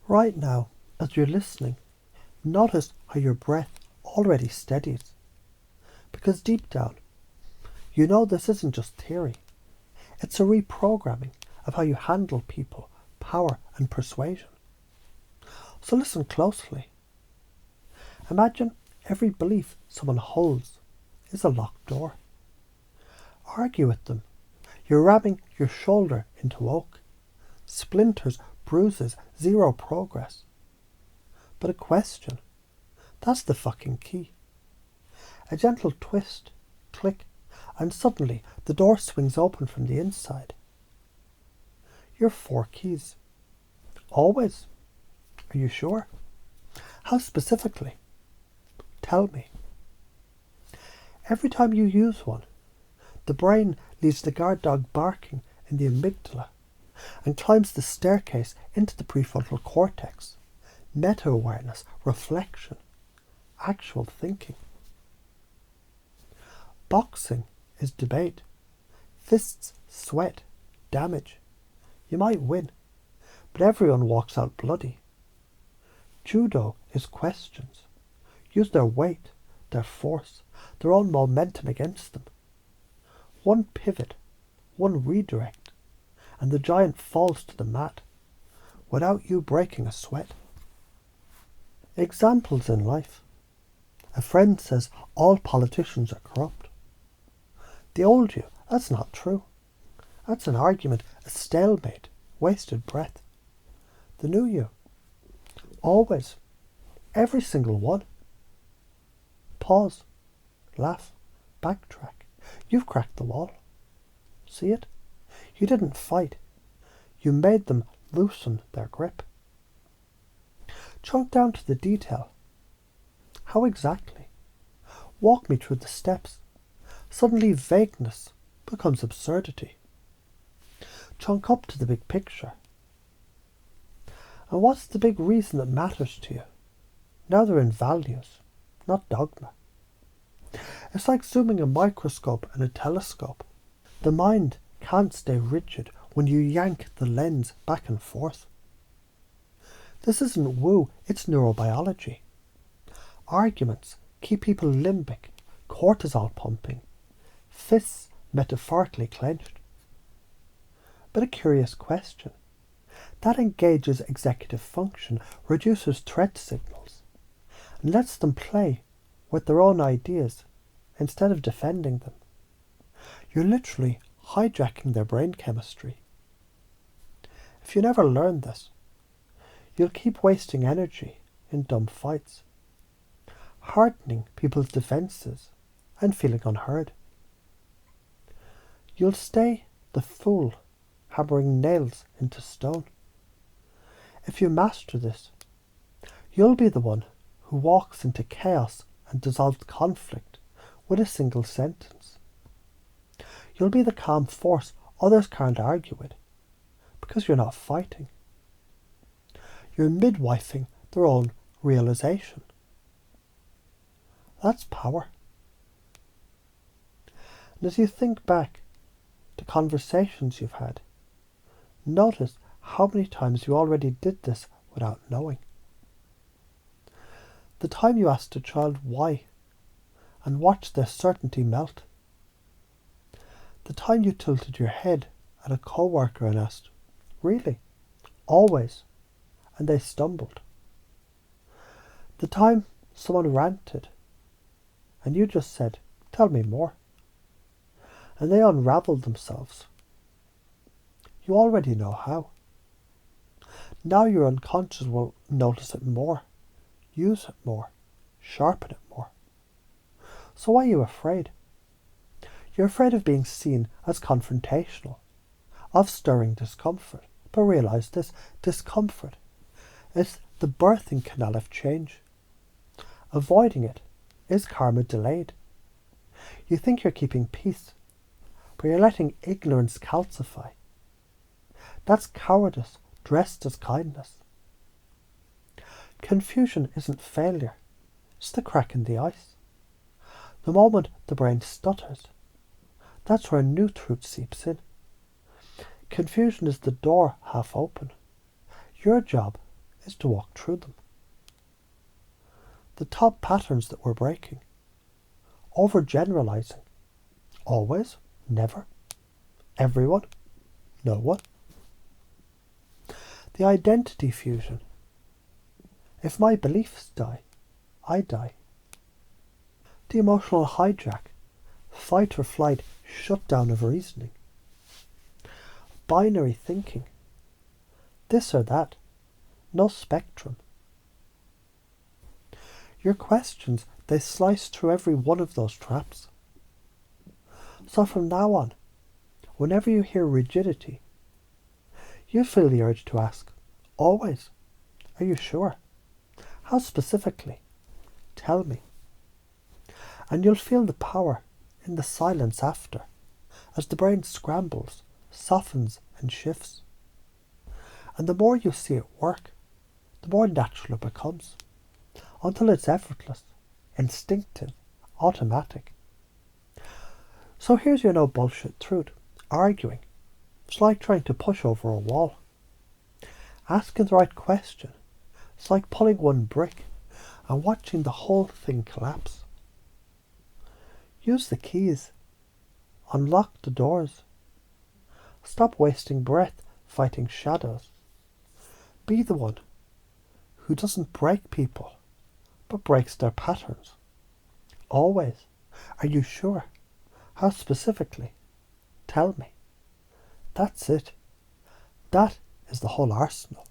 Right now, as you're listening, notice how your breath already steadies. Because deep down, you know this isn't just theory. It's a reprogramming of how you handle people, power and persuasion. So listen closely. Imagine every belief someone holds is a locked door. Argue with them. You're ramming your shoulder into oak. Splinters, bruises, zero progress. But a question, that's the fucking key. A gentle twist, click, and suddenly the door swings open from the inside. Your 4 keys. Always. Are you sure? How specifically? Tell me. Every time you use one, the brain leaves the guard dog barking in the amygdala and climbs the staircase into the prefrontal cortex. Meta-awareness, reflection, actual thinking. Boxing is debate. Fists sweat, damage. You might win, but everyone walks out bloody. Judo is questions. Use their weight, their force, their own momentum against them. One pivot, one redirect, and the giant falls to the mat without you breaking a sweat. Examples in life. A friend says all politicians are corrupt. The old you, that's not true. That's an argument, a stalemate, wasted breath. The new you, always, every single one. Pause, laugh, backtrack. You've cracked the wall. See it? You didn't fight. You made them loosen their grip. Chunk down to the detail. How exactly? Walk me through the steps. Suddenly vagueness becomes absurdity. Chunk up to the big picture. And what's the big reason that matters to you? Now they're in values, not dogma. It's like zooming a microscope and a telescope. The mind can't stay rigid when you yank the lens back and forth. This isn't woo, it's neurobiology. Arguments keep people limbic, cortisol pumping, fists metaphorically clenched. But a curious question. That engages executive function, reduces threat signals, and lets them play with their own ideas instead of defending them. You're literally hijacking their brain chemistry. If you never learn this, you'll keep wasting energy in dumb fights, hardening people's defences and feeling unheard. You'll stay the fool hammering nails into stone. If you master this, you'll be the one who walks into chaos and dissolves conflict with a single sentence. You'll be the calm force others can't argue with, because you're not fighting. You're midwifing their own realization. That's power. And as you think back to conversations you've had, notice how many times you already did this without knowing. The time you asked a child why and watched their certainty melt. The time you tilted your head at a co-worker and asked, really? Always? And they stumbled. The time someone ranted and you just said, tell me more. And they unravelled themselves. You already know how. Now your unconscious will notice it more, use it more, sharpen it more. So why are you afraid? You're afraid of being seen as confrontational, of stirring discomfort. But realise this, discomfort is the birthing canal of change. Avoiding it is karma delayed. You think you're keeping peace, but you're letting ignorance calcify. That's cowardice dressed as kindness. Confusion isn't failure, it's the crack in the ice. The moment the brain stutters, that's where new truth seeps in. Confusion is the door half open. Your job is to walk through them. The top patterns that we're breaking: overgeneralizing, always, never, everyone, no one. The identity fusion: if my beliefs die, I die. The emotional hijack: fight or flight shutdown of reasoning. Binary thinking: this or that, no spectrum. Your questions, they slice through every one of those traps. So from now on, whenever you hear rigidity, you feel the urge to ask, always, are you sure? How specifically? Tell me. And you'll feel the power in the silence after, as the brain scrambles, softens and shifts. And the more you see it work, the more natural it becomes, until it's effortless, instinctive, automatic. So here's your no bullshit truth. Arguing, it's like trying to push over a wall. Asking the right question, it's like pulling one brick and watching the whole thing collapse. Use the keys. Unlock the doors. Stop wasting breath fighting shadows. Be the one who doesn't break people, but breaks their patterns. Always. Are you sure? How specifically? Tell me. That's it. That is the whole arsenal.